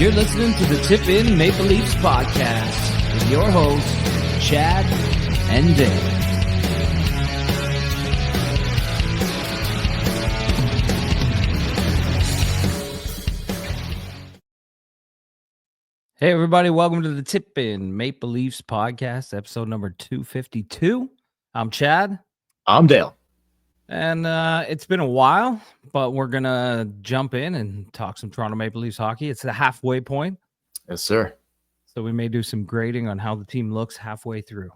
You're listening to the Tip In Maple Leafs podcast with your hosts, Chad and Dave. Hey, everybody. Welcome to the Tip In Maple Leafs podcast, episode number 252. I'm Chad. I'm Dale. And it's been a while, but we're going to jump in and talk some Toronto Maple Leafs hockey. It's the halfway point. Yes, sir. So we may do some grading on how the team looks halfway through.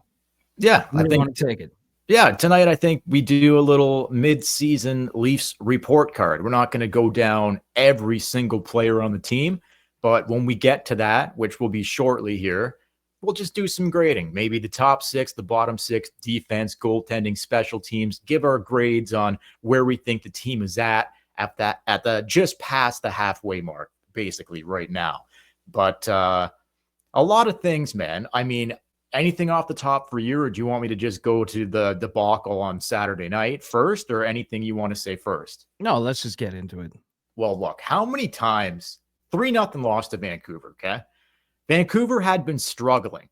Yeah, I think want to take it. Yeah, tonight I think we do a little mid-season Leafs report card. We're not going to go down every single player on the team, but when we get to that, which will be shortly here, we'll just do some grading. Maybe the top six, the bottom six, defense, goaltending, special teams, give our grades on where we think the team is at the just past the halfway mark, basically right now. But a lot of things, man. I mean, anything off the top for you, or do you want me to just go to the debacle on Saturday night first, or anything you want to say first? No, let's just get into it. Well, look, how many times 3-0 loss to Vancouver, okay? Vancouver had been struggling.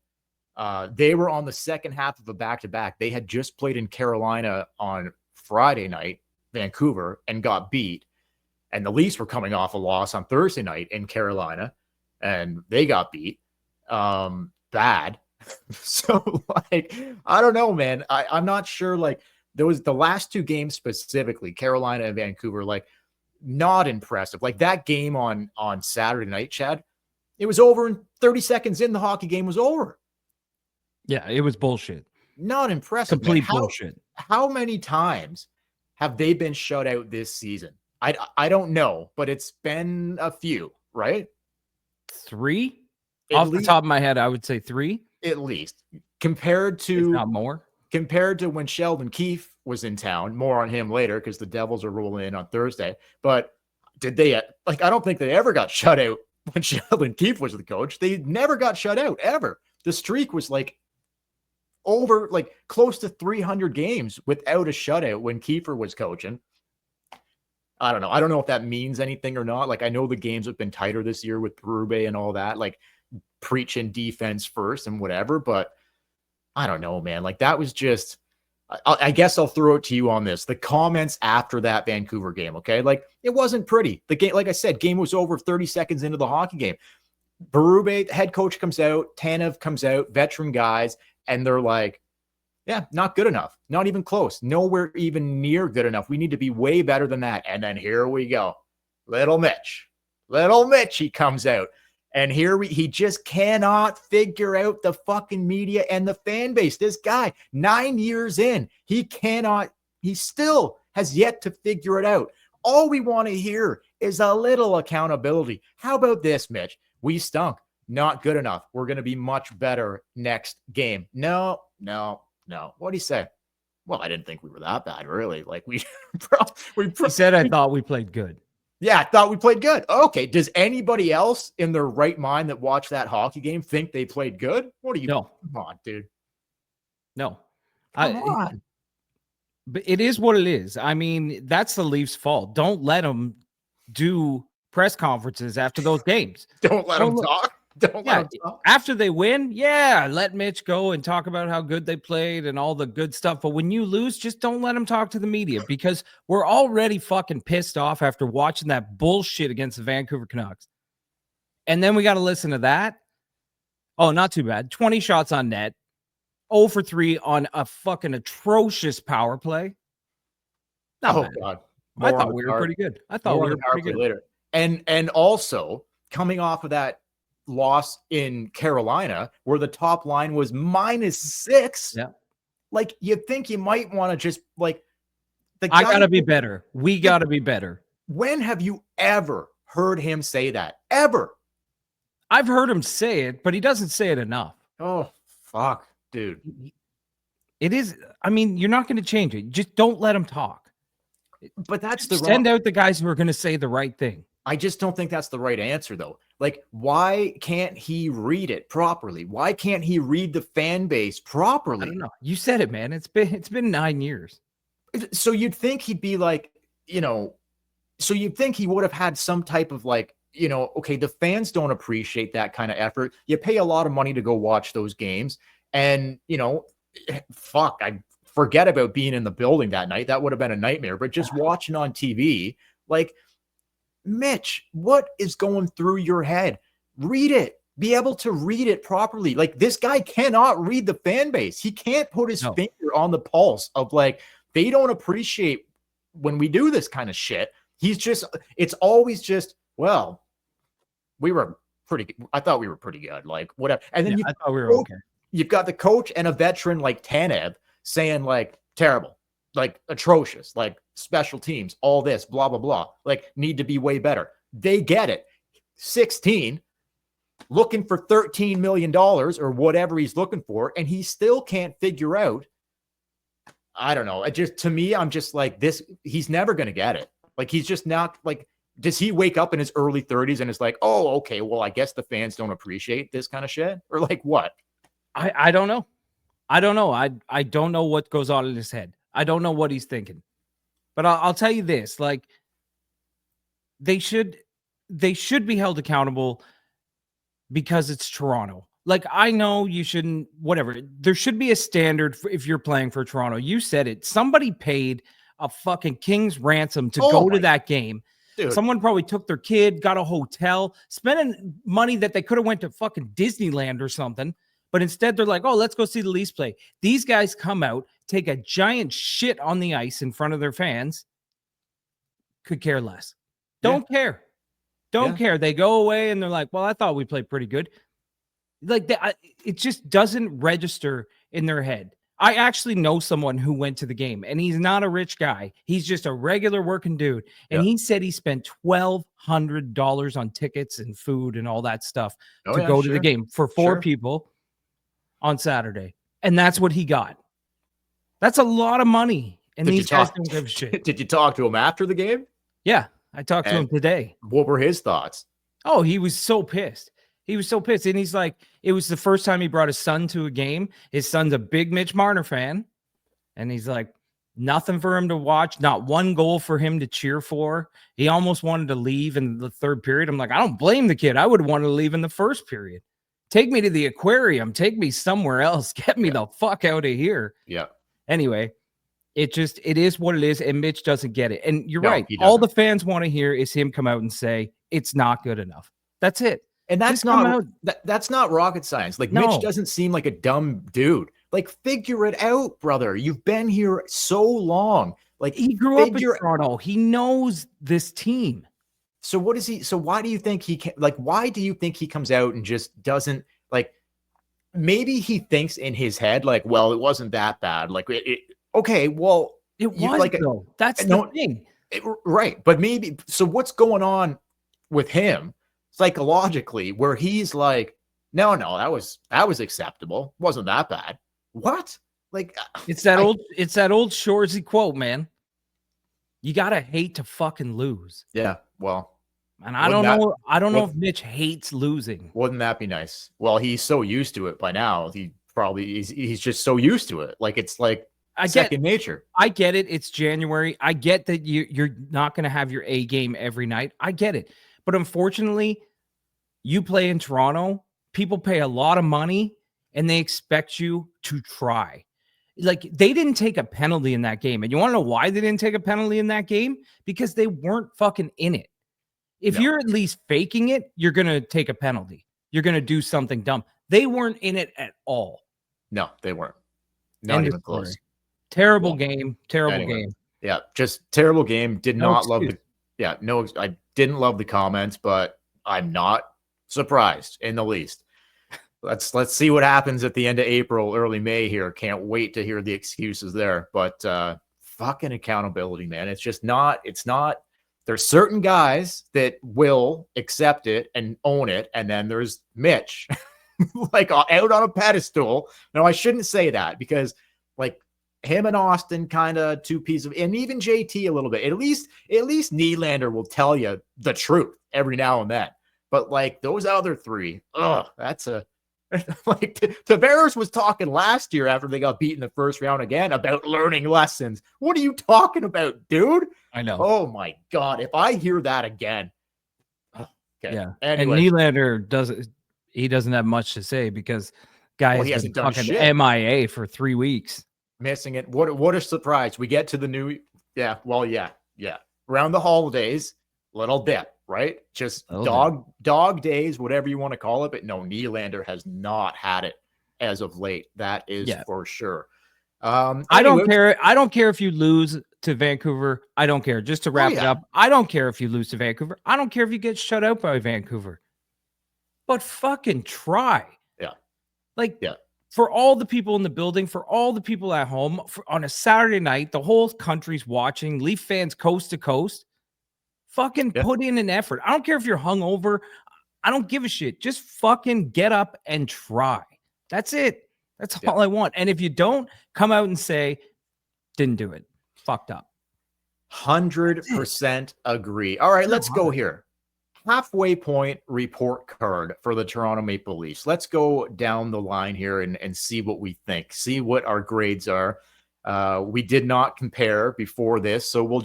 They were on the second half of a back-to-back. They had just played in Carolina on Friday night, Vancouver, and got beat. And the Leafs were coming off a loss on Thursday night in Carolina, and they got beat bad. So, like, I don't know, man. I'm not sure. Like, there was the last two games specifically, Carolina and Vancouver, like, not impressive. Like that game on Saturday night, Chad, it was over in 30 seconds in. The hockey game was over. Yeah, it was bullshit. Not impressive. Complete bullshit. How many times have they been shut out this season? I don't know, but it's been a few, right? 3? Off the top of my head, I would say 3. At least. Compared to... If not more. Compared to when Sheldon Keefe was in town. More on him later because the Devils are rolling in on Thursday. But did they... Like, I don't think they ever got shut out when Sheldon Keefe was the coach. They never got shut out, ever. The streak was like over, like close to 300 games without a shutout when Kiefer was coaching. I don't know. I don't know if that means anything or not. Like, I know the games have been tighter this year with Berube and all that, like preaching defense first and whatever, but I don't know, man. Like, that was just, I guess I'll throw it to you on this. The comments after that Vancouver game, okay? Like, it wasn't pretty. The game, like I said, game was over 30 seconds into the hockey game. Berube, head coach, comes out, Tanev comes out, veteran guys, and they're like, yeah, not good enough. Not even close. Nowhere even near good enough. We need to be way better than that. And then here we go. Little Mitch, he comes out. And he just cannot figure out the fucking media and the fan base. This guy, 9 years in, he still has yet to figure it out. All we want to hear is a little accountability. How about this, Mitch? We stunk. Not good enough. We're going to be much better next game. No. What do you say? Well, I didn't think we were that bad, really. Like, he said, I thought we played good. Yeah, I thought we played good. Okay. Does anybody else in their right mind that watched that hockey game think they played good? What do you? No. Come on, dude. No. Come on. But it is what it is. I mean, that's the Leafs' fault. Don't let them do press conferences after those games. Don't let them talk. Don't let them talk. After they win, let Mitch go and talk about how good they played and all the good stuff. But when you lose, just don't let them talk to the media, because we're already fucking pissed off after watching that bullshit against the Vancouver Canucks. And then we got to listen to that. Oh, not too bad. 20 shots on net. 0 for 3 on a fucking atrocious power play. Not bad. God. I thought we were pretty good. Later. And also coming off of that loss in Carolina where the top line was -6. Yeah. Like, you think you might want to just like I gotta be better. We gotta be better. When have you ever heard him say that? Ever? I've heard him say it, but he doesn't say it enough. Oh, fuck, dude. It is. I mean, you're not going to change it. Just don't let him talk. But that's send out the guys who are going to say the right thing. I just don't think that's the right answer, though. Like, why can't he read it properly? Why can't he read the fan base properly? I don't know. You said it, man. It's been 9 years. So you'd think he'd be like, so you'd think he would have had some type of like okay, the fans don't appreciate that kind of effort. You pay a lot of money to go watch those games. And, fuck, I forget about being in the building that night. That would have been a nightmare. But just watching on TV, like, Mitch, what is going through your head? Read it. Be able to read it properly. Like, this guy cannot read the fan base. He can't put his finger on the pulse of, like, they don't appreciate when we do this kind of shit. It's always just, well, I thought we were pretty good. Like, whatever. And then I thought we were okay. You've got the coach and a veteran like Tanev saying, like, terrible, like, atrocious, like, special teams, all this, blah, blah, blah, like, need to be way better. They get it. 16, looking for $13 million or whatever he's looking for, and he still can't figure out. I don't know. To me, I'm just like, this, he's never going to get it. Like, he's just not, like, does he wake up in his early 30s and is like, oh, okay, well, I guess the fans don't appreciate this kind of shit? Or, like, what? I don't know. I don't know. I don't know what goes on in his head. I don't know what he's thinking. But I'll tell you this, like, they should be held accountable because it's Toronto. Like, I know you shouldn't, whatever. There should be a standard if you're playing for Toronto. You said it. Somebody paid a fucking king's ransom to go to that game. Dude. Someone probably took their kid, got a hotel, spending money that they could have went to fucking Disneyland or something. But instead, they're like, oh, let's go see the Leafs play. These guys come out, take a giant shit on the ice in front of their fans. Could care less. Don't care. Don't care. They go away and they're like, well, I thought we played pretty good. Like, it just doesn't register in their head. I actually know someone who went to the game, and he's not a rich guy. He's just a regular working dude. And he said he spent $1,200 on tickets and food and all that stuff to go to the game for 4 people on Saturday. And that's what he got. That's a lot of money. And these guys don't give a shit. Did you talk to him after the game? Yeah, I talked to him today. What were his thoughts? Oh, he was so pissed. He was so pissed. And he's like, it was the first time he brought his son to a game. His son's a big Mitch Marner fan. And he's like, nothing for him to watch. Not one goal for him to cheer for. He almost wanted to leave in the third period. I'm like, I don't blame the kid. I would want to leave in the first period. Take me to the aquarium. Take me somewhere else. Get me the fuck out of here. Yeah. Anyway, it is what it is. And Mitch doesn't get it. And you're right. All the fans want to hear is him come out and say, it's not good enough. That's it. And that's not rocket science. Like, Mitch doesn't seem like a dumb dude. Like, figure it out, brother. You've been here so long. Like, he grew up in Toronto. He knows this team. So what is he? So why do you think he can? Like, why do you think he comes out and just doesn't, like? Maybe he thinks in his head, like, well, it wasn't that bad. Like, okay, well, it was like, though. That's the thing, right? But maybe. So what's going on with him psychologically, where he's like, no, that was acceptable. Wasn't that bad? What? Like, it's that old Shoresy quote, man. You gotta hate to fucking lose. Yeah. Well, and I don't know if Mitch hates losing. Wouldn't that be nice? Well, he's so used to it by now. He's just so used to it. Like, it's like second nature. I get it. It's January. I get that you're not going to have your A game every night. I get it. But unfortunately, you play in Toronto. People pay a lot of money and they expect you to try. Like, they didn't take a penalty in that game. And you want to know why they didn't take a penalty in that game? Because they weren't fucking in it. If you're at least faking it, you're going to take a penalty. You're going to do something dumb. They weren't in it at all. No, they weren't. Not even close. Terrible game. Terrible game. Yeah, just terrible game. Did not love I didn't love the comments, but I'm not surprised in the least. Let's see what happens at the end of April, early May here. Can't wait to hear the excuses there. But fucking accountability, man. It's not. There's certain guys that will accept it and own it, and then there's Mitch, like, out on a pedestal. No, I shouldn't say that, because, like, him and Austin kind of two pieces of, and even JT a little bit. At least Nylander will tell you the truth every now and then. But, like, those other three, that's a. Like, Tavares was talking last year after they got beat in the first round again about learning lessons. What are you talking about, dude? I know. Oh my God. If I hear that again, Okay. Yeah. And Anyways, Nylander doesn't have much to say because guy well, has he been hasn't done fucking shit. MIA for 3 weeks. Missing it. What a surprise. We get to the new, yeah. Around the holidays, little dip, right? Just dog days, whatever you want to call it. But no, Nylander has not had it as of late. That is for sure. I don't care. I don't care if you lose to Vancouver. I don't care. Just to wrap it up, I don't care if you lose to Vancouver. I don't care if you get shut out by Vancouver. But fucking try. Yeah. For all the people in the building, for all the people at home, on a Saturday night, the whole country's watching, Leaf fans coast to coast, fucking put in an effort. I don't care if you're hungover. I don't give a shit. Just fucking get up and try. That's it. That's all I want. And if you don't, come out and say, didn't do it. Fucked up. 100% agree. All right, let's go here. Halfway point report card for the Toronto Maple Leafs. Let's go down the line here and see what we think, see what our grades are. We did not compare before this, so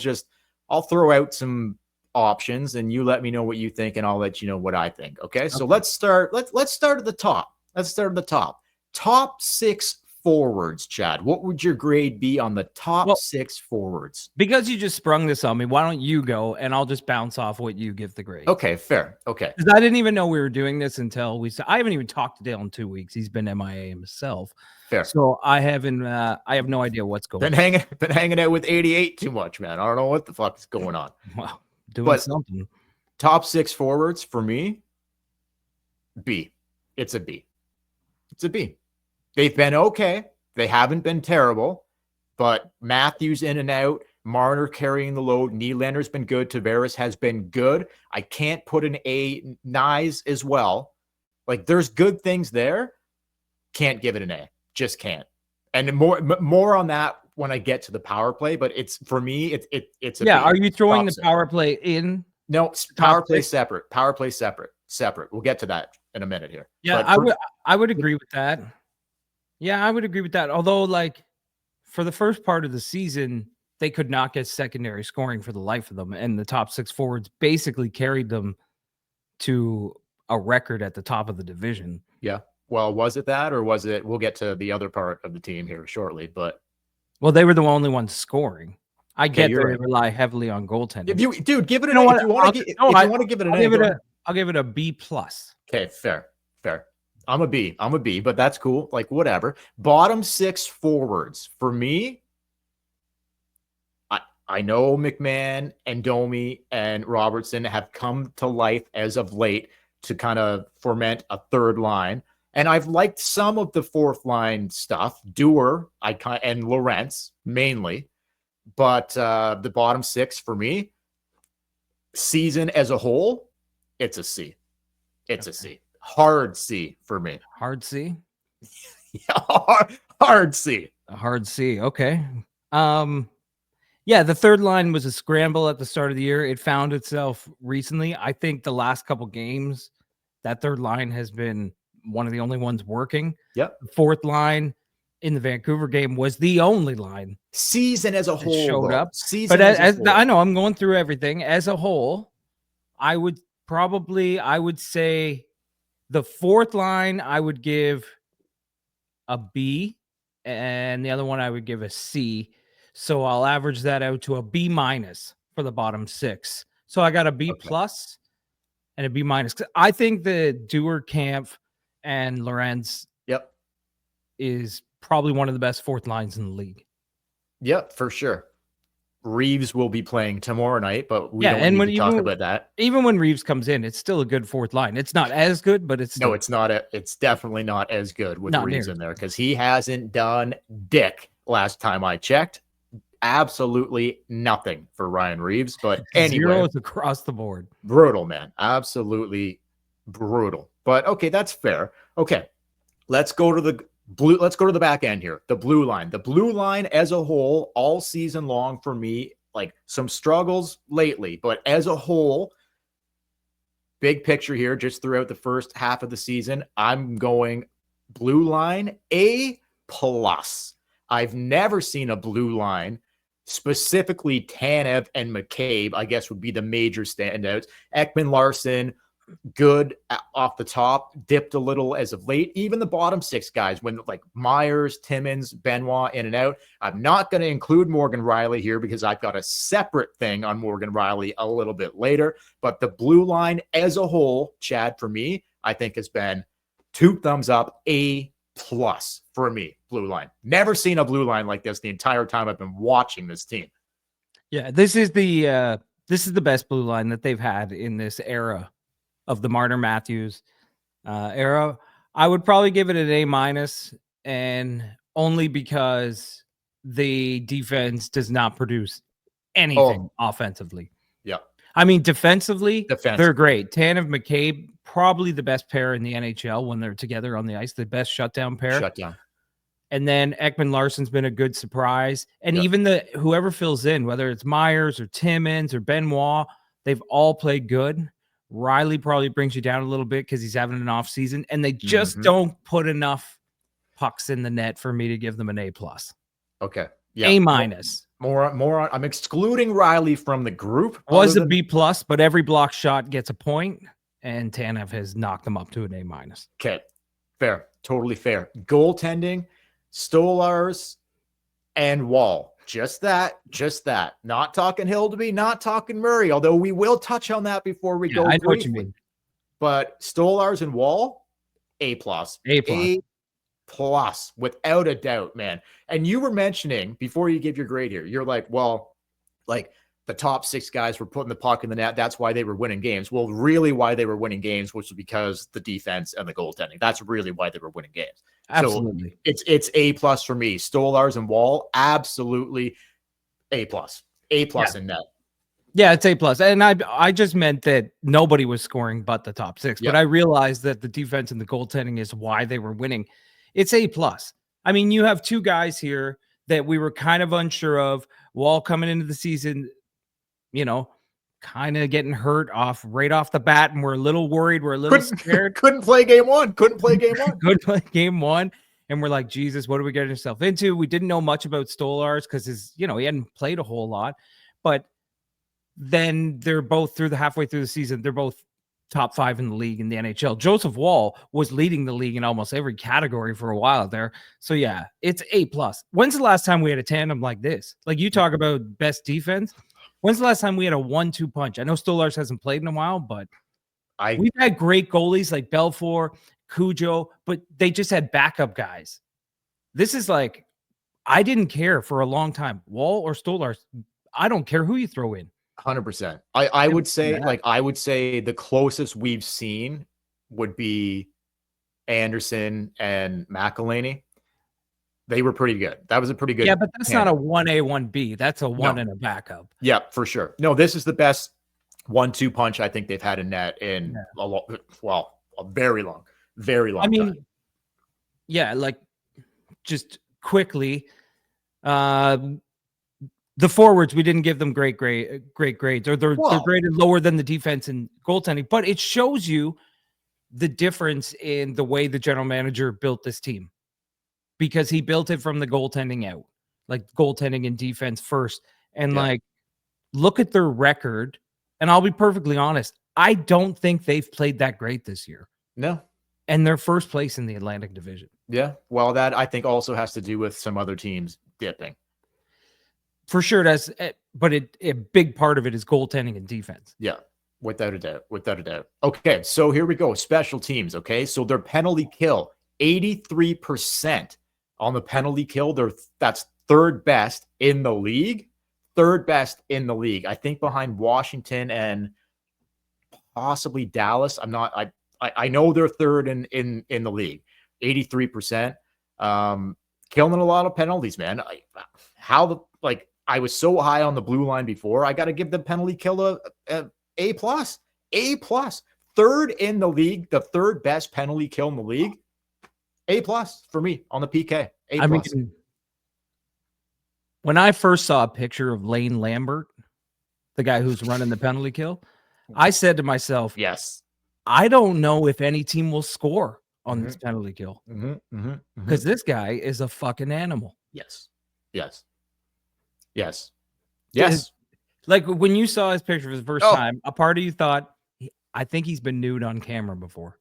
I'll throw out some options and you let me know what you think and I'll let you know what I think. Okay. So let's start at the top. Top 6 forwards, Chad. What would your grade be on the top 6 forwards? Because you just sprung this on me, why don't you go and I'll just bounce off what you give the grade. Okay, fair. Okay. Because I didn't even know we were doing this until I haven't even talked to Dale in 2 weeks. He's been MIA himself. Fair. So I have no idea what's going on. Been hanging out with 88 too much, man. I don't know what the fuck is going on. Wow. Doing something. Top 6 forwards for me, B. It's a B. They've been okay. They haven't been terrible, but Matthews in and out, Marner carrying the load. Nylander's been good. Tavares has been good. I can't put an A. Nyes as well. Like, there's good things there. Can't give it an A. Just can't. And more on that when I get to the power play. But it's for me, it's a B. Are you throwing the power play in? No, power play separate. Power play separate. We'll get to that in a minute here. Yeah, I would agree with that. Yeah, I would agree with that. Although, like, for the first part of the season, they could not get secondary scoring for the life of them. And the top 6 forwards basically carried them to a record at the top of the division. Yeah. Well, was it that, or was it? We'll get to the other part of the team here shortly, but. Well, they were the only ones scoring. I get they rely heavily on goaltending. Dude, give it an A. If you want to give it an A, I'll give it a B+. Okay, fair. I'm a B, but that's cool. Like, whatever. Bottom 6 forwards for me. I know McMahon and Domi and Robertson have come to life as of late to kind of foment a third line. And I've liked some of the fourth line stuff, Dewar, and Lorentz mainly. But the bottom 6 for me, season as a whole, it's a C. It's a C. Hard C for me. Hard C? Yeah, hard C. A hard C. Okay. Yeah, the third line was a scramble at the start of the year. It found itself recently. I think the last couple games, that third line has been one of the only ones working. Yep. The fourth line in the Vancouver game was the only line. Season as a whole showed up. Season but as I know, I'm going through everything. As a whole, I would say the fourth line, I would give a B, and the other one I would give a C. So I'll average that out to a B- for the bottom 6. So I got a B+ and a B-. I think the Dewar, Camp, and Lorentz is probably one of the best fourth lines in the league. Yep, for sure. Reeves will be playing tomorrow night, but we don't need to talk about that. Even when Reeves comes in, it's still a good fourth line. It's not as good, but it's no, it's not. It's definitely not as good with Reeves in there because he hasn't done dick last time I checked. Absolutely nothing for Ryan Reeves, but anyway, zeros across the board. Brutal, man. Absolutely brutal. But okay, that's fair. Okay, let's go to the blue. Let's go to the back end here. The blue line. The blue line as a whole, all season long for me, like some struggles lately, but as a whole, big picture here, just throughout the first half of the season, I'm going blue line A+. I've never seen a blue line, specifically Tanev and McCabe, I guess would be the major standouts. Ekman Larson, good off the top, dipped a little as of late. Even the bottom six guys, when like Myers, Timmins, Benoit in and out. I'm not going to include Morgan Rielly here because I've got a separate thing on Morgan Rielly a little bit later. But the blue line as a whole, Chad, for me, I think has been 2 thumbs up, A+ for me. Blue line. Never seen a blue line like this the entire time I've been watching this team. Yeah, this is the best blue line that they've had in this era of the Marner Matthews era. I would probably give it an A-, and only because the defense does not produce anything offensively. Yeah. I mean, defensively, they're great. Tanev, McCabe, probably the best pair in the NHL when they're together on the ice, the best shutdown pair. Shutdown. And then Ekman Larsson's been a good surprise. And even whoever fills in, whether it's Myers or Timmins or Benoit, they've all played good. Rielly probably brings you down a little bit because he's having an off season, and they just don't put enough pucks in the net for me to give them an A+. Okay. Yeah. A-. More. I'm excluding Rielly from the group. Was a B+, but every block shot gets a point, and Tanev has knocked them up to an A-. Okay. Fair. Totally fair. Goaltending, Stolarz, and Wall. Just that. Not talking Hildeby, not talking Murray, although we will touch on that before we go. I know what you mean. But Stolarz and Wall, A+. A+, without a doubt, man. And you were mentioning, before you give your grade here, you're like, well, like the top 6 guys were putting the puck in the net. That's why they were winning games. Well, really why they were winning games was because the defense and the goaltending. That's really why they were winning games. Absolutely. So it's A+ for me. Stolarz and Wall, absolutely A+. A+ in net. Yeah, it's A+. And I just meant that nobody was scoring but the top 6. But I realized that the defense and the goaltending is why they were winning. It's A+. I mean, you have 2 guys here that we were kind of unsure of. Wall coming into the season, kind of getting hurt right off the bat, and we're a little worried. We're a little scared. Couldn't play game one. Couldn't play game one. And we're like, Jesus, what are we getting ourselves into? We didn't know much about Stolarz because he hadn't played a whole lot. But then they're both halfway through the season, they're both top 5 in the league in the NHL. Joseph Wall was leading the league in almost every category for a while there. So yeah, it's A+. When's the last time we had a tandem like this? Like you talk about best defense. When's the last time we had a 1-2 punch? I know Stolarz hasn't played in a while, but we've had great goalies like Belfour, Cujo, but they just had backup guys. This is like, I didn't care for a long time. Wall or Stolarz, I don't care who you throw in. 100%. I would say the closest we've seen would be Anderson and McElhinney. They were pretty good. That was a pretty good. Yeah, but that's not a 1A, 1B. That's a 1 and a backup. Yeah, for sure. No, this is the best 1-2 punch I think they've had in net in a very long time. Yeah, like just quickly, the forwards, we didn't give them great grades, or they're graded lower than the defense and goaltending. But it shows you the difference in the way the general manager built this team, because he built it from the goaltending out, like goaltending and defense first. And like, look at their record. And I'll be perfectly honest, I don't think they've played that great this year. No. And they're first place in the Atlantic Division. Yeah. Well, that I think also has to do with some other teams dipping. For sure, that's, but a big part of it is goaltending and defense. Yeah, without a doubt. Okay, so here we go. Special teams. Okay, so their penalty kill, 83% on the penalty kill. That's third best in the league. I think behind Washington and possibly Dallas. I know they're third in the league. 83%. Killing a lot of penalties, man. I was so high on the blue line before. I got to give the penalty kill a A+. Third in the league, the third best penalty kill in the league. A+ for me on the PK. A+. I mean, when I first saw a picture of Lane Lambert, the guy who's running the penalty kill, I said to myself, yes, I don't know if any team will score on this penalty kill, because this guy is a fucking animal. Yes. Like when you saw his picture for the first time, a part of you thought, I think he's been nude on camera before.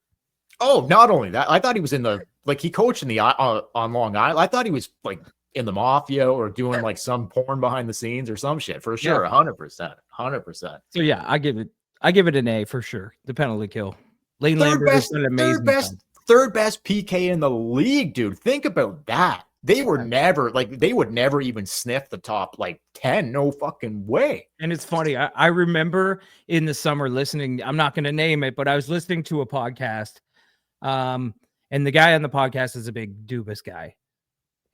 Oh, not only that, I thought he was he coached in the on Long Island. I thought he was like in the mafia or doing like some porn behind the scenes or some shit for sure. 100%. So yeah, I give it an A for sure. The penalty kill. Lane Lambert has done an amazing job. Third best PK in the league, dude. Think about that. They would never even sniff the top 10. No fucking way. And it's funny. I remember in the summer listening, I'm not going to name it, but I was listening to a podcast. And the guy on the podcast is a big Dubas guy.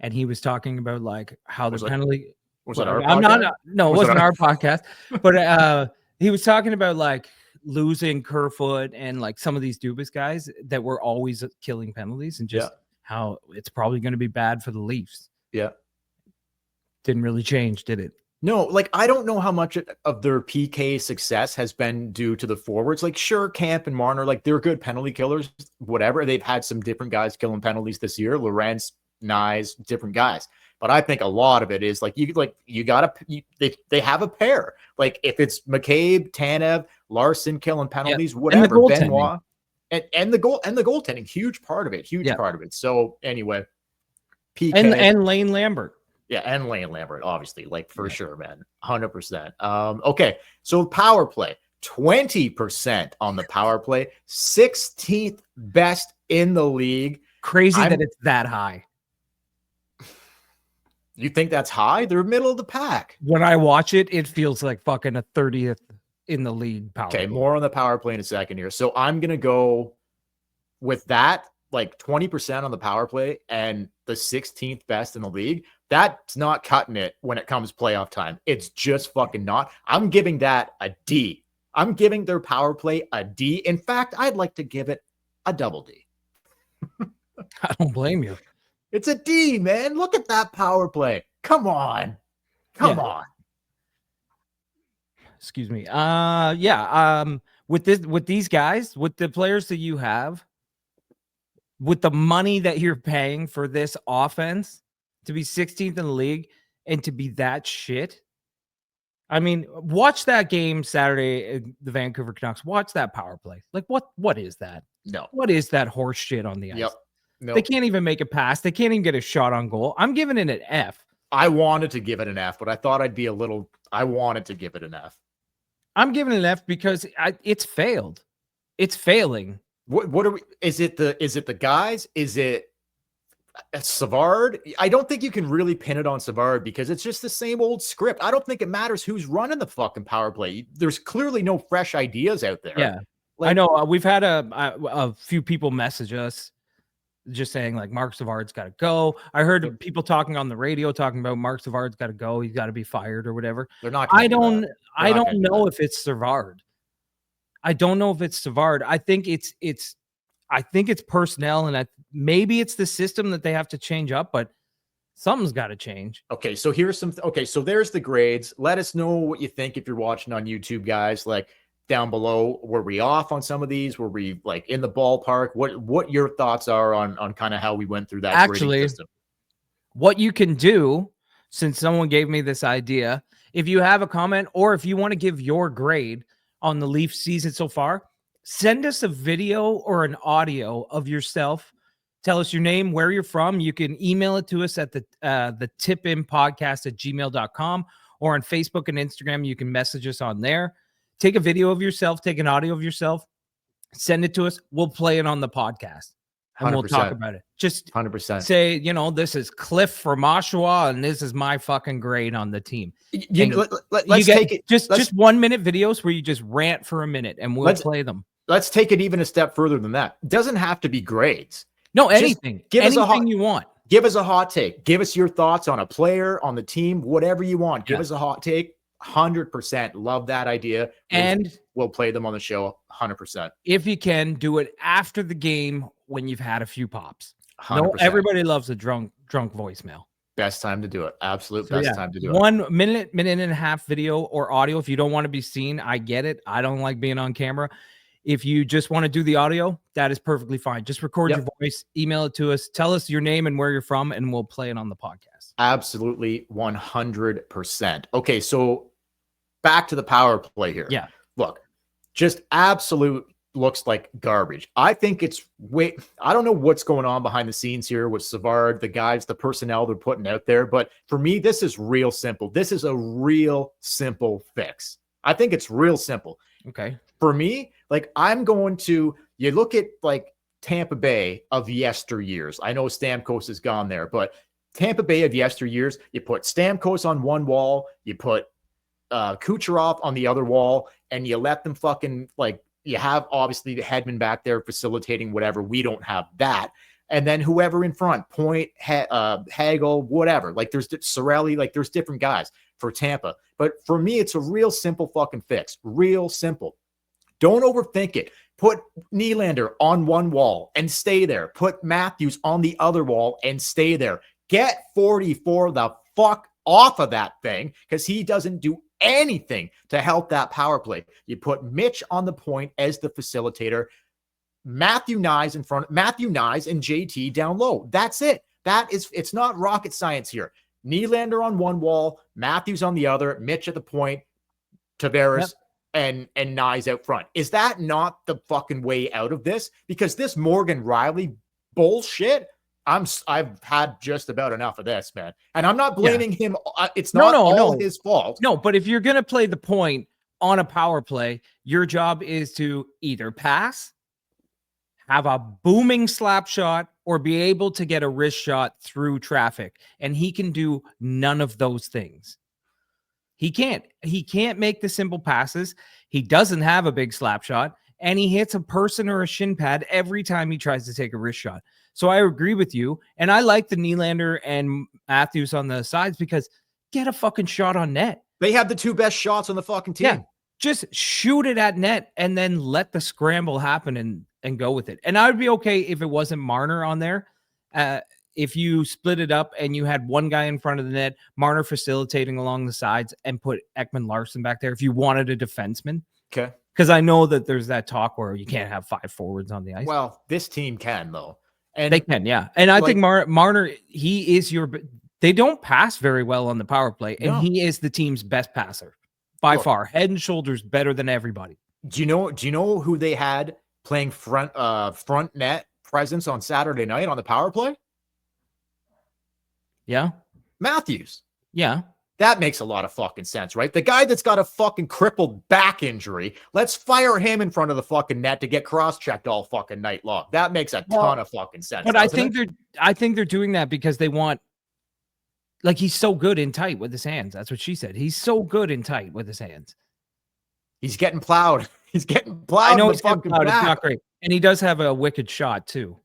And he was talking about how the penalty was it our podcast? No, it wasn't our podcast, but he was talking about losing Kerfoot and some of these Dubas guys that were always killing penalties and just how it's probably going to be bad for the Leafs. Yeah. Didn't really change, did it? No, I don't know how much of their PK success has been due to the forwards. Sure, Camp and Marner, they're good penalty killers, whatever. They've had some different guys killing penalties this year. Lorentz, Nyes, different guys. But I think a lot of it is they have a pair. If it's McCabe, Tanev, Larson killing penalties, whatever, Benoit. And the goaltending, huge part of it. Part of it. So anyway, PK and Lane Lambert. Yeah, and Lane Lambert, obviously, for sure, man. 100%. Okay, so power play, 20% on the power play, 16th best in the league. Crazy that it's that high. You think that's high? They're middle of the pack. When I watch it, it feels like fucking a 30th in the league power play. More on the power play in a second here. So I'm going to go with that, 20% on the power play and the 16th best in the league. That's not cutting it when it comes playoff time. It's just fucking not. I'm giving that a D. I'm giving their power play a D. In fact, I'd like to give it a double D. I don't blame you. It's a D, man. Look at that power play. Come on. Come on. Excuse me. With these guys, with the players that you have, with the money that you're paying for this offense to be 16th in the league and to be that shit. I mean, watch that game Saturday, the Vancouver Canucks. Watch that power play. What is that? No. What is that horse shit on the ice? Yep. Nope. They can't even make a pass. They can't even get a shot on goal. I'm giving it an F. I wanted to give it an F, but I thought I wanted to give it an F. I'm giving it an F because it's failed. It's failing. What are we? Is it the guys? Is it Savard? I don't think you can really pin it on Savard because it's just the same old script. I don't think it matters who's running the fucking power play. There's clearly no fresh ideas out there. Yeah, I know. We've had a few people message us just saying Mark Savard's got to go. I heard people talking on the radio talking about Mark Savard's got to go. He's got to be fired or whatever. They're not. I don't know if it's Savard. I don't know if it's Savard. I think it's personnel, and maybe it's the system that they have to change up, but something's got to change. Okay, so so there's the grades. Let us know what you think if you're watching on YouTube, guys. Down below, were we off on some of these? Were we in the ballpark? What your thoughts are on kind of how we went through that actually grading system? What you can do, since someone gave me this idea, if you have a comment or if you want to give your grade on the Leaf season so far, send us a video or an audio of yourself. Tell us your name, where you're from. You can email it to us at the tipinpodcast@gmail.com, or on Facebook and Instagram. You can message us on there. Take a video of yourself, take an audio of yourself, send it to us. We'll play it on the podcast and 100%. We'll talk about it. Just 100%. Say, this is Cliff from Oshawa and this is my fucking grade on the team. Let's take it. Just 1 minute videos where you just rant for a minute and we'll play them. Let's take it even a step further than that. It doesn't have to be grades. No, anything. Anything you want. Give us a hot take. Give us your thoughts on a player, on the team, whatever you want. Give us a hot take. 100% love that idea. And we'll play them on the show 100%. If you can, do it after the game when you've had a few pops. 100%. No, everybody loves a drunk voicemail. Best time to do it. Absolute best time to do it. 1 minute and a half video or audio. If you don't want to be seen, I get it. I don't like being on camera. If you just want to do the audio, that is perfectly fine. Just record your voice, email it to us, tell us your name and where you're from, and we'll play it on the podcast. Absolutely 100%. Okay, so back to the power play here. Yeah. Look, just absolute looks like garbage. I think it's I don't know what's going on behind the scenes here with Savard, the guys, the personnel they're putting out there. But for me, this is real simple. This is a real simple fix. I think it's real simple. Okay. For me, like you look at like Tampa Bay of yesteryears. I know Stamkos has gone there, but Tampa Bay of yesteryears, you put Stamkos on one wall, you put Kucherov on the other wall, and you let them fucking like, you have obviously the Hedman back there facilitating whatever. We don't have that. And then whoever in front, Point, Hagel, whatever. Like there's Rielly, like there's different guys for Tampa. But for me, it's a real simple fucking fix. Real simple. Don't overthink it. Put Nylander on one wall and stay there. Put Matthews on the other wall and stay there. Get 44 the fuck off of that thing because he doesn't do anything to help that power play. You put Mitch on the point as the facilitator, Matthew Nyes in front, Matthew Nyes and JT down low. That's it. It's not rocket science here. Nylander on one wall, Matthews on the other, Mitch at the point, Tavares and Nyes out front. Is that not the fucking way out of this? Because this Morgan Rielly bullshit, I've had just about enough of this, man. And I'm not blaming him. It's not all his fault. No, but if you're going to play the point on a power play, your job is to either pass, have a booming slap shot, or be able to get a wrist shot through traffic. And he can do none of those things. He can't make the simple passes. He doesn't have a big slap shot, and he hits a person or a shin pad every time he tries to take a wrist shot. So I agree with you. And I like the Nylander and Matthews on the sides because get a fucking shot on net. They have the two best shots on the fucking team. Yeah, just shoot it at net and then let the scramble happen and go with it. And I would be okay if it wasn't Marner on there. If you split it up and you had one guy in front of the net, Marner facilitating along the sides, and put Ekman Larson back there if you wanted a defenseman. Okay. Because I know that there's that talk where you can't have 5 forwards on the ice. Well, this team can, though. And they can, yeah. And I think Marner, he is they don't pass very well on the power play, and he is the team's best passer by far, head and shoulders better than everybody. Do you know who they had playing front net presence on Saturday night on the power play? Yeah. Matthews. Yeah. That makes a lot of fucking sense, right? The guy that's got a fucking crippled back injury, let's fire him in front of the fucking net to get cross-checked all fucking night long. That makes a ton of fucking sense. But I think they're doing that because they want, like, he's so good in tight with his hands. That's what she said. He's so good in tight with his hands. He's getting plowed. He's getting plowed. I know he's getting plowed. It's not great. And he does have a wicked shot too.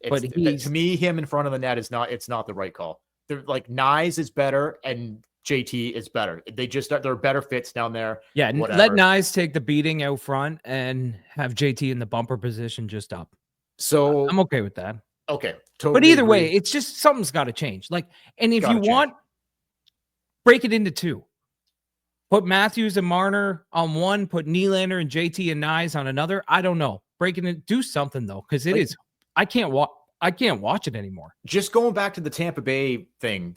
But to me, him in front of the net is not the right call. They're like, Nyes is better and JT is better. They're better fits down there. Yeah, let Nyes take the beating out front and have JT in the bumper position just up. So I'm okay with that. Okay, totally. But either way, it's just something's got to change. Like, and if you want, break it into 2. Put Matthews and Marner on one. Put Nylander and JT and Nyes on another. I don't know. Breaking it, do something though, because it is. I can't watch it anymore. Just going back to the Tampa Bay thing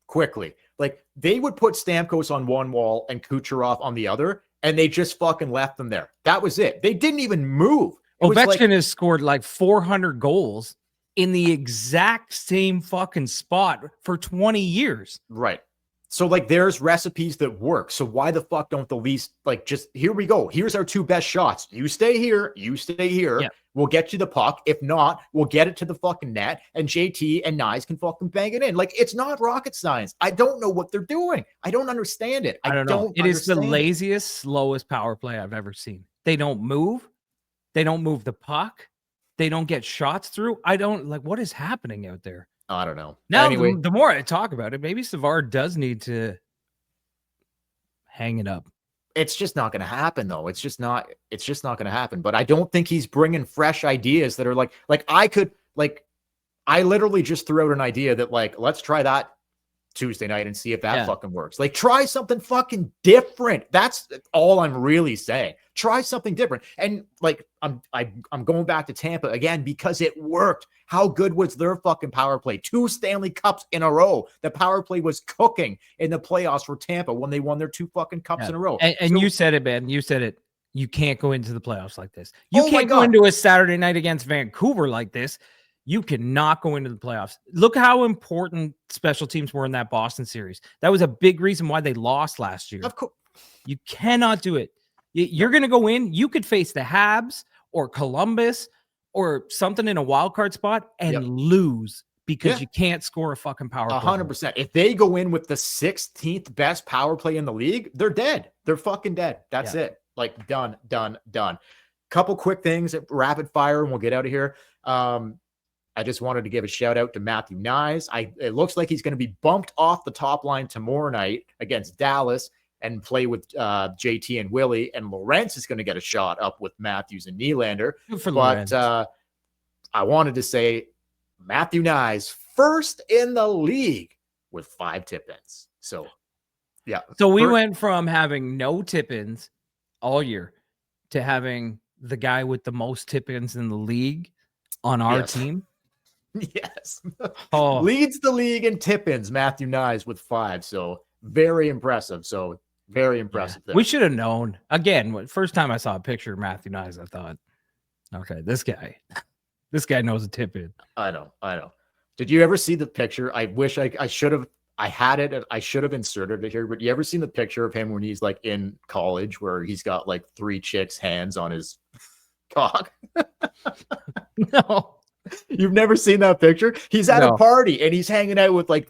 quickly. Like, they would put Stamkos on one wall and Kucherov on the other, and they just fucking left them there. That was it. They didn't even move. Ovechkin has scored like 400 goals in the exact same fucking spot for 20 years. Right. So, like, there's recipes that work. So why the fuck don't the least, like, just, here we go. Here's our 2 best shots. You stay here. You stay here. Yeah. We'll get you the puck. If not, we'll get it to the fucking net, and JT and Nyes can fucking bang it in. Like, it's not rocket science. I don't know what they're doing. I don't understand it. I don't know. It is the laziest, slowest power play I've ever seen. They don't move. They don't move the puck. They don't get shots through. What is happening out there? I don't know. Now, anyway, the more I talk about it, maybe Savard does need to hang it up. It's just not going to happen, though. It's just not going to happen. But I don't think he's bringing fresh ideas that are like I literally just threw out an idea that, like, let's try that Tuesday night and see if that fucking works. Like, try something fucking different. That's all I'm really saying. Try something different. And like, I'm going back to Tampa again because it worked. How good was their fucking power play? 2 Stanley Cups in a row. The power play was cooking in the playoffs for Tampa when they won their 2 fucking cups in a row. And you said it, man. You said it. You can't go into the playoffs like this. You Oh my can't go God. into a Saturday night against Vancouver like this. You cannot go into the playoffs. Look how important special teams were in that Boston series. That was a big reason why they lost last year. Of course. You cannot do it. You're going to go in. You could face the Habs or Columbus or something in a wild card spot and lose because you can't score a fucking power play. 100%. If they go in with the 16th best power play in the league, they're dead. They're fucking dead. That's it. Like done. Couple quick things, rapid fire, and we'll get out of here. I just wanted to give a shout out to Matthew Nyes. It looks like he's going to be bumped off the top line tomorrow night against Dallas and play with JT and Rielly, and Lawrence is going to get a shot up with Matthews and Nylander. But I wanted to say Matthew Nyes first in the league with 5 tip-ins. So, yeah. So we went from having no tip-ins all year to having the guy with the most tip-ins in the league on our team. Yes. Leads the league in tip-ins, Matthew Nyes with 5. So very impressive. There. We should have known. Again, first time I saw a picture of Matthew Nyes, I thought, okay, this guy knows a tip-in. I know. Did you ever see the picture? I wish I should have. I had it. I should have inserted it here. But you ever seen the picture of him when he's like in college, where he's got like 3 chicks' hands on his cock? No. You've never seen that picture? He's at a party and he's hanging out with like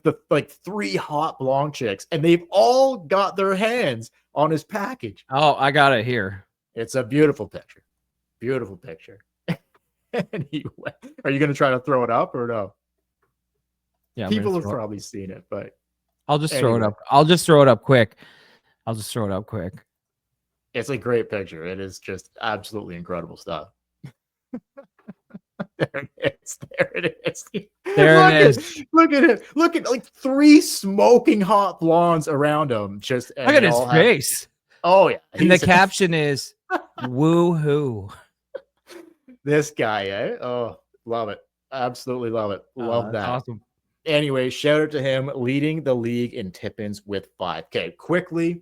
3 hot blonde chicks, and they've all got their hands on his package. Oh, I got it here. It's a beautiful picture. And are you going to try to throw it up or no? Yeah, people have probably seen it, but I'll just throw it up. I'll just throw it up quick. It's a great picture. It is just absolutely incredible stuff. There it is. Look at it. Look at like 3 smoking hot blondes around him. Look at his face. Oh yeah. And the caption is woo-hoo. This guy, eh? Oh, love it. Absolutely love it. Love that. Awesome. Anyway, shout out to him leading the league in tip-ins with 5. Okay, quickly.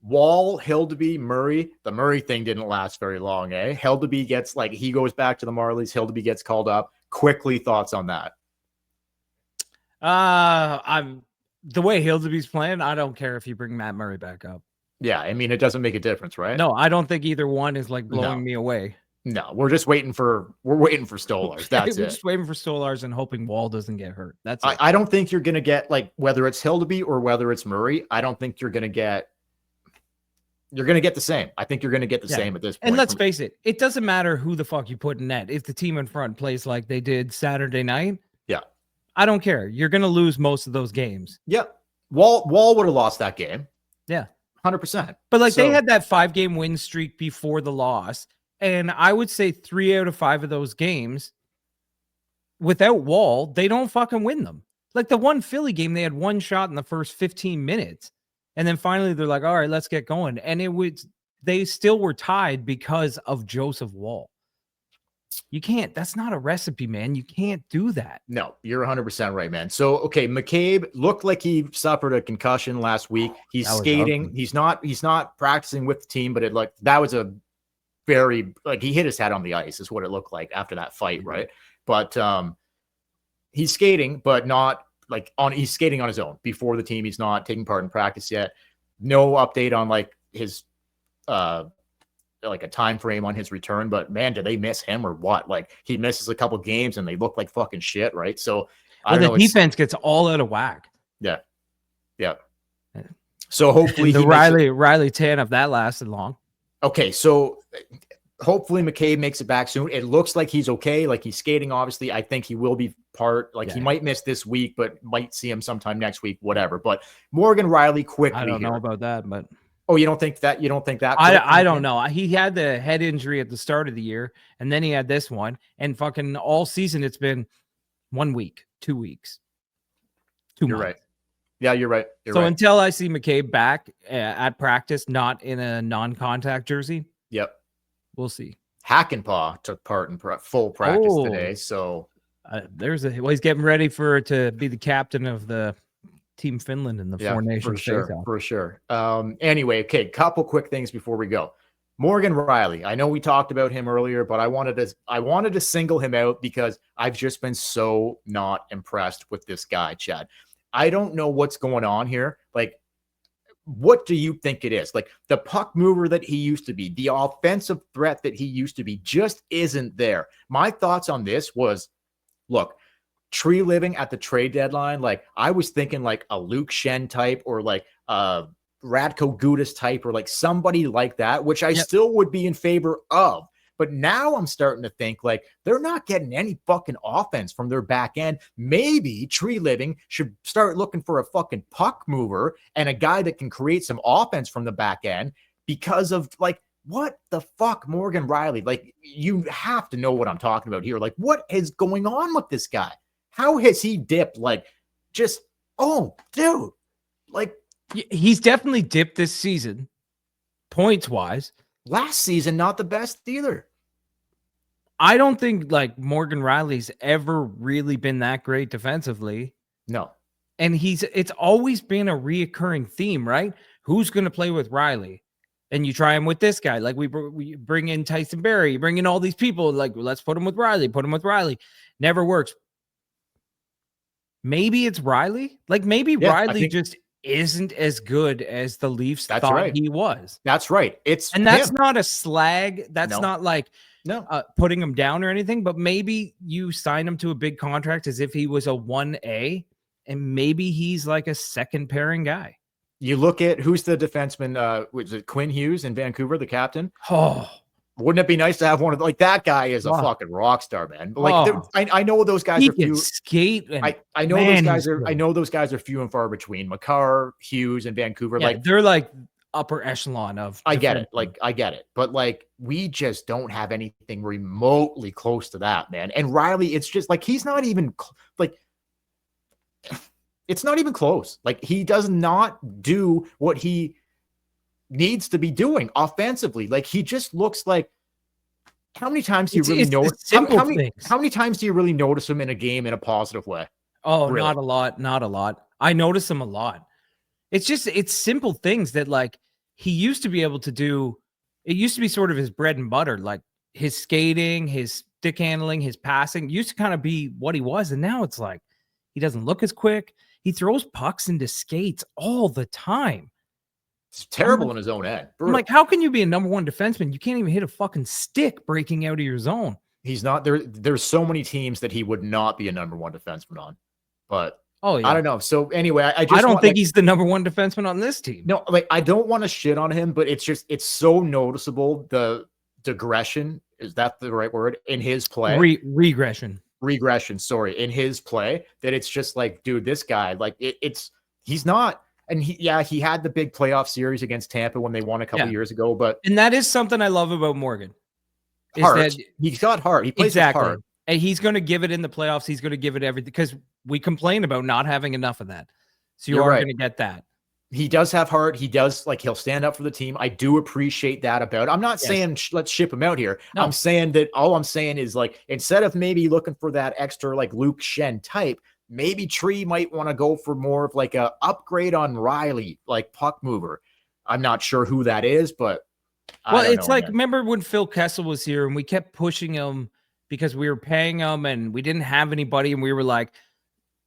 Wall, Hildeby, Murray. The Murray thing didn't last very long, eh? Hildeby gets he goes back to the Marlies. Hildeby gets called up. Quickly, thoughts on that? The way Hildeby's playing, I don't care if you bring Matt Murray back up. Yeah, I mean, it doesn't make a difference, right? No, I don't think either one is blowing me away. No, we're waiting for Stolarz. That's We're just waiting for Stolarz and hoping Wall doesn't get hurt. That's it. I don't think you're gonna get whether it's Hildeby or whether it's Murray. I don't think you're gonna get. You're gonna get the same. I think you're gonna get the same at this point. And let's face it doesn't matter who the fuck you put in net. If the team in front plays like they did Saturday night, I don't care. You're gonna lose most of those games. Yeah, Wall would have lost that game. Yeah, 100%. But they had that 5-game win streak before the loss. And I would say 3 out of 5 of those games, without Wall, they don't fucking win them. Like the one Philly game, they had 1 shot in the first 15 minutes. And then finally they're like, all right, let's get going. And they still were tied because of Joseph Wall. You can't, that's not a recipe, man. You can't do that. No, you're 100% right, man. So, okay, McCabe looked like he suffered a concussion last week. He's skating. Ugly. He's not practicing with the team, but that was a very he hit his head on the ice is what it looked like after that fight, right? But he's skating, but not he's skating on his own before the team. He's not taking part in practice yet. No update on his a time frame on his return, but man, did they miss him or what? He misses a couple games and they look like fucking shit, right? So the defense gets all out of whack. Yeah. So hopefully the Rielly tan if that lasted long. Okay, so hopefully McCabe makes it back soon. It looks like he's okay. He's skating, obviously. I think he will be part. He might miss this week, but might see him sometime next week, whatever. But Morgan Rielly quickly. I don't know about that, but. Oh, you don't think that? You don't think that? I don't know. He had the head injury at the start of the year, and then he had this one. And fucking all season, it's been 1 week, 2 weeks. 2 months. You're right. Yeah, you're right. So until I see McCabe back at practice, not in a non-contact jersey, we'll see. Hackenpah took part in full practice today, so he's getting ready to be the captain of the Team Finland in the Four Nations. For sure. Anyway, okay, couple quick things before we go. Morgan Rielly. I know we talked about him earlier, but I wanted to single him out because I've just been so not impressed with this guy, Chad. I don't know what's going on here. Like, what do you think it is? Like, the puck mover that he used to be, the offensive threat that he used to be just isn't there. My thoughts on this was, look, Tree Living at the trade deadline, like I was thinking like a Luke Shen type or like Radko Gudas type or like somebody like that, which I still would be in favor of. But now I'm starting to think like they're not getting any fucking offense from their back end. Maybe Tree Living should start looking for a fucking puck mover and a guy that can create some offense from the back end because of like, what the fuck, Morgan Rielly? Like, you have to know what I'm talking about here. Like, what is going on with this guy? How has he dipped? Like, just, oh, dude, like, he's definitely dipped this season, points wise. Last season, not the best either. I don't think like Morgan Rielly's ever really been that great defensively. No. And it's always been a reoccurring theme, right? Who's going to play with Rielly? And you try him with this guy. Like we bring in Tyson Barrie, bring in all these people. Like, let's put him with Rielly. Never works. Maybe it's Rielly. Like maybe Rielly just isn't as good as the Leafs thought he was. That's right. That's not a slag. That's not like putting him down or anything, but maybe you sign him to a big contract as if he was a 1A, and maybe he's like a second pairing guy. You look at who's the defenseman, was it Quinn Hughes in Vancouver, the captain? Oh, wouldn't it be nice to have one of like that guy is a fucking rock star, man. But like I know those guys are few. Skate. I know those guys are. I know those guys are few and far between. Makar, Hughes, and Vancouver. Yeah, like they're like upper echelon of. I get it. Like I get it. But like we just don't have anything remotely close to that, man. And Rielly, it's just like he's not even like. It's not even close. Like he does not do what he needs to be doing offensively. Like he just looks like, how many times do you really notice? How many times do you really notice him in a game in a positive way? Oh, really? Not a lot. I notice him a lot. It's simple things that like he used to be able to do. It used to be sort of his bread and butter, like his skating, his stick handling, his passing used to kind of be what he was. And now it's like, he doesn't look as quick. He throws pucks into skates all the time. It's terrible in his own end. I'm like, how can you be a number one defenseman? You can't even hit a fucking stick breaking out of your zone. He's not there. There's so many teams that he would not be a number one defenseman on, but I don't know. So anyway, I don't think he's the number one defenseman on this team. No, like I don't want to shit on him, but it's so noticeable. The digression, is that the right word, in his play? Regression, sorry, in his play, that it's just like, dude, this guy, like he's not. And he had the big playoff series against Tampa when they won a couple years ago. And that is something I love about Morgan. He's got heart. He plays with heart. And he's going to give it in the playoffs. He's going to give it everything because we complain about not having enough of that. So you are going to get that. He does have heart. He does, like, he'll stand up for the team. I do appreciate that about it. I'm not saying let's ship him out here. No. I'm saying that all I'm saying is, like, instead of maybe looking for that extra, like, Luke Shen type, maybe Tree might want to go for more of like a upgrade on Rielly, like puck mover. I'm not sure who that is, but it's like, remember when Phil Kessel was here and we kept pushing him because we were paying him and we didn't have anybody, and we were like,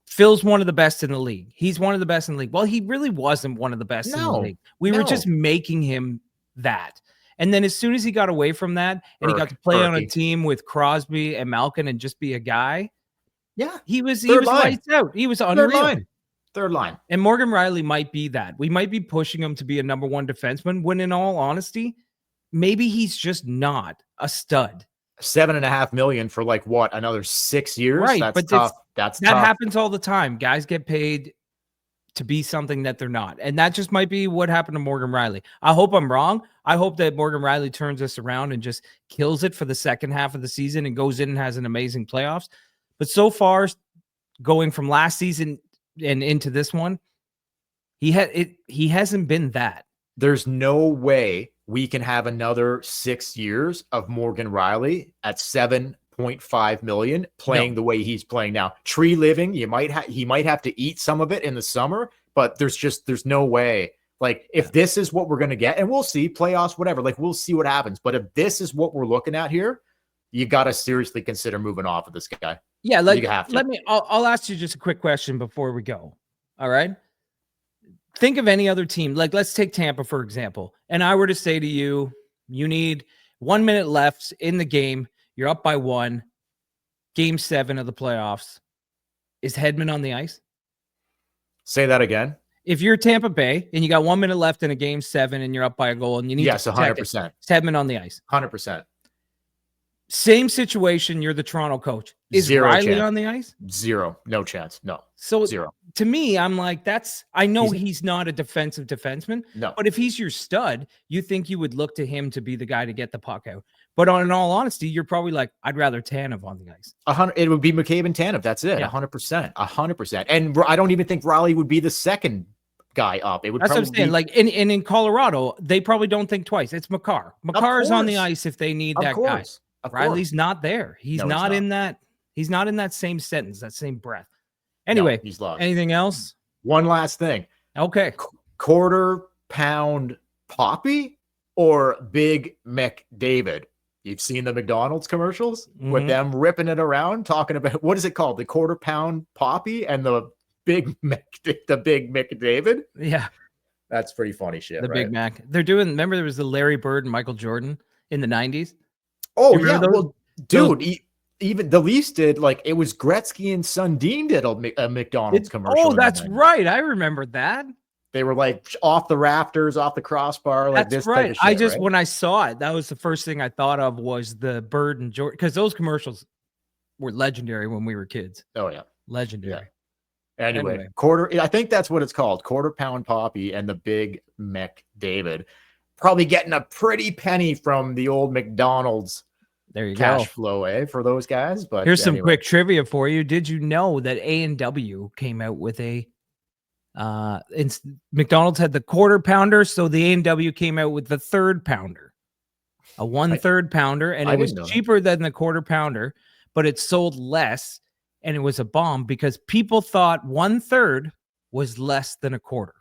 Phil's one of the best in the league. He's one of the best in the league. Well, he really wasn't one of the best in the league. We were just making him that. And then as soon as he got away from that and he got to play on a team with Crosby and Malkin and just be a guy, he was lights out. He was unreal. Third line. And Morgan Rielly might be that. We might be pushing him to be a number one defenseman when, in all honesty, maybe he's just not a stud. $7.5 million for like what, another 6 years? Right, that's but tough. That happens all the time. Guys get paid to be something that they're not, and that just might be what happened to Morgan Rielly. I hope I'm wrong. I hope that Morgan Rielly turns this around and just kills it for the second half of the season and goes in and has an amazing playoffs. But so far, going from last season and into this one, he hasn't been that. There's no way we can have another 6 years of Morgan Rielly at $7.5 million playing the way he's playing now. Tree Living, he might have to eat some of it in the summer, but there's no way Like, if this is what we're going to get, and we'll see playoffs, whatever, like we'll see what happens. But if this is what we're looking at here, you got to seriously consider moving off of this guy. Yeah. Like, you have to. I'll ask you just a quick question before we go. All right. Think of any other team. Like, let's take Tampa, for example. And I were to say to you, you need 1 minute left in the game. You're up by 1. Game 7 of the playoffs. Is Hedman on the ice? Say that again. If you're Tampa Bay and you got 1 minute left in a game 7 and you're up by a goal and you need to 100%. Is Hedman on the ice? 100%. Same situation. You're the Toronto coach. Is Rielly on the ice? Zero. No chance. No. So zero. To me, I'm like, I know he's not a defensive defenseman. No. But if he's your stud, you think you would look to him to be the guy to get the puck out. But in all honesty, you're probably like, I'd rather Tanev on the ice. It would be McCabe and Tanev. That's it. 100%. 100%. And I don't even think Rielly would be the second guy up. It would. That's what I'm saying. Like in Colorado, they probably don't think twice. It's Makar. Makar is on the ice if they need that guy. Rielly's not there. He's not in that. He's not in that same sentence, that same breath. Anyway, he's lost. Anything else? One last thing. Okay. Quarter pound Poppy or Big McDavid? You've seen the McDonald's commercials with them ripping it around, talking about, what is it called? The quarter pound Poppy and the Big McDavid? Yeah. That's pretty funny shit. The Big Mac. They're doing, remember there was the Larry Bird and Michael Jordan in the 90s? Oh, yeah. Well, dude, even the Leafs did, like, it was Gretzky and Sundin did a McDonald's commercial. Oh, that's right. I remember that. They were like off the rafters, off the crossbar, like that's this. Right. Type of shit, right? When I saw it, that was the first thing I thought of was the Bird and Jordan, because those commercials were legendary when we were kids. Oh, yeah. Legendary. Yeah. Anyway, I think that's what it's called. Quarter pound Poppy and the Big McDavid. Probably getting a pretty penny from the old McDonald's cash flow, for those guys. But here's some quick trivia for you. Did you know that A&W came out with McDonald's had the quarter pounder, so the A&W came out with the third pounder, a 1/3 pounder, and it was cheaper than the quarter pounder, but it sold less, and it was a bomb because people thought 1/3 was less than a quarter.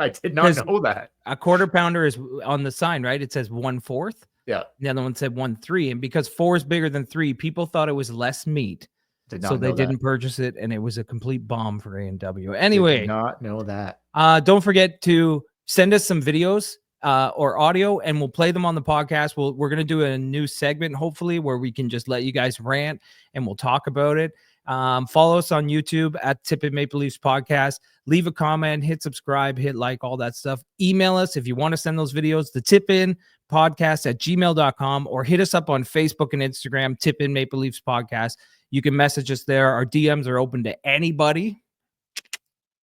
I did not know that. A quarter pounder is on the sign, right? It says 1/4. Yeah. The other one said 1/3. And because 4 is bigger than 3, people thought it was less meat. So they didn't purchase it, and it was a complete bomb for A&W. Anyway. Did not know that. Don't forget to send us some videos or audio, and we'll play them on the podcast. We're going to do a new segment, hopefully, where we can just let you guys rant, and we'll talk about it. Follow us on YouTube at Tip In Maple Leafs Podcast. Leave a comment, hit subscribe, hit like, all that stuff. Email us if you want to send those videos, the tipinpodcast@gmail.com, or hit us up on Facebook and Instagram, Tip In Maple Leafs Podcast. You can message us there. Our DMs are open to anybody.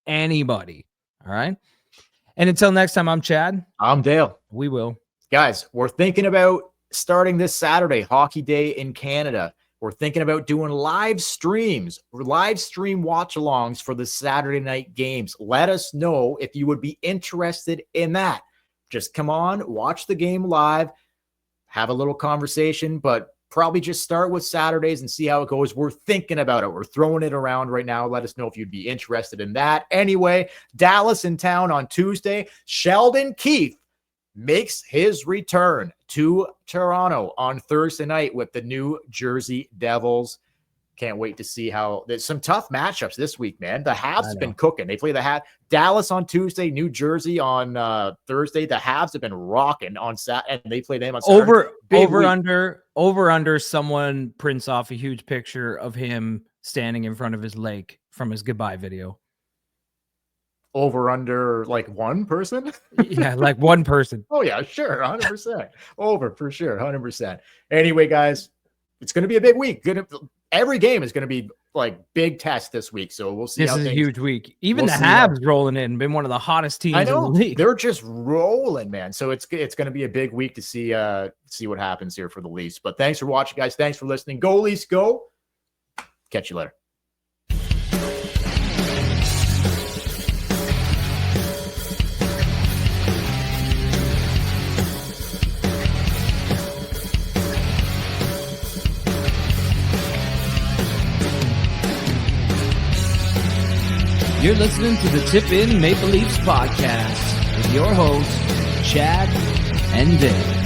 Anybody. All right. And until next time, I'm Chad. I'm Dale. We will. Guys, we're thinking about starting this Saturday, Hockey Day in Canada. We're thinking about doing live stream watch-alongs for the Saturday night games. Let us know if you would be interested in that. Just come on, watch the game live, have a little conversation, but probably just start with Saturdays and see how it goes. We're thinking about it. We're throwing it around right now. Let us know if you'd be interested in that. Anyway, Dallas in town on Tuesday. Sheldon Keefe makes his return to Toronto on Thursday night with the New Jersey Devils. Can't wait to see how there's some tough matchups this week, man. The Habs have been cooking. They play Dallas on Tuesday, New Jersey on Thursday. The Habs have been rocking on Saturday, and they play them on Saturday. Over under someone prints off a huge picture of him standing in front of his lake from his goodbye video. Over under like one person? Yeah, like one person. Oh yeah, sure. 100%. Over for sure. 100%. Anyway, guys, it's going to be a big week. Every game is going to be like big test this week. So we'll see. This is a huge week. Even the Habs rolling in, been one of the hottest teams in the league. They're just rolling, man. So it's going to be a big week to see what happens here for the Leafs. But thanks for watching, guys. Thanks for listening. Go Leafs, go. Catch you later. You're listening to the Tip In Maple Leafs podcast with your hosts, Chad and Dave.